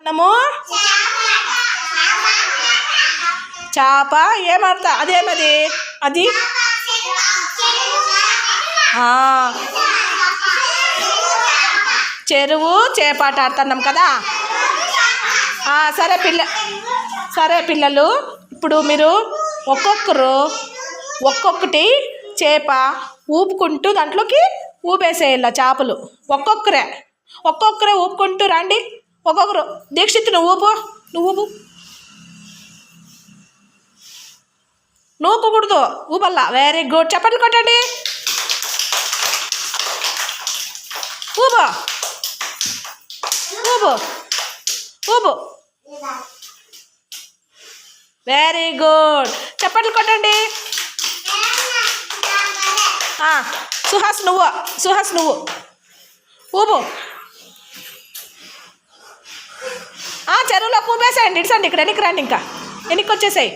మనము చేప ఏమాడతా అదేమది అది చెరువు చేపాట ఆడుతున్నాం కదా. సరే పిల్లలు, ఇప్పుడు మీరు ఒక్కొక్కరు ఒక్కొక్కటి చేప ఊపుకుంటూ దాంట్లోకి ఊపేసేయాల చేపలు. ఒక్కొక్కరే ఊపుకుంటూ రండి. ఒక్కొక్కరు. దీక్షిత్ నువ్వు ఊపు. నువ్వు ఊపకూడదు, ఊపల్లా. Very good. చప్పట్లు కొట్టండి. ఊపు. Very good. చప్పట్లు కొట్టండి. సుహాస్ నువ్వు ఊపు. చెరువులో ఊపేసేయండి. ఇట్సండి, ఇక్కడ వెనక్కి రండి. ఇంకా వెనక్కి వచ్చేసాయి.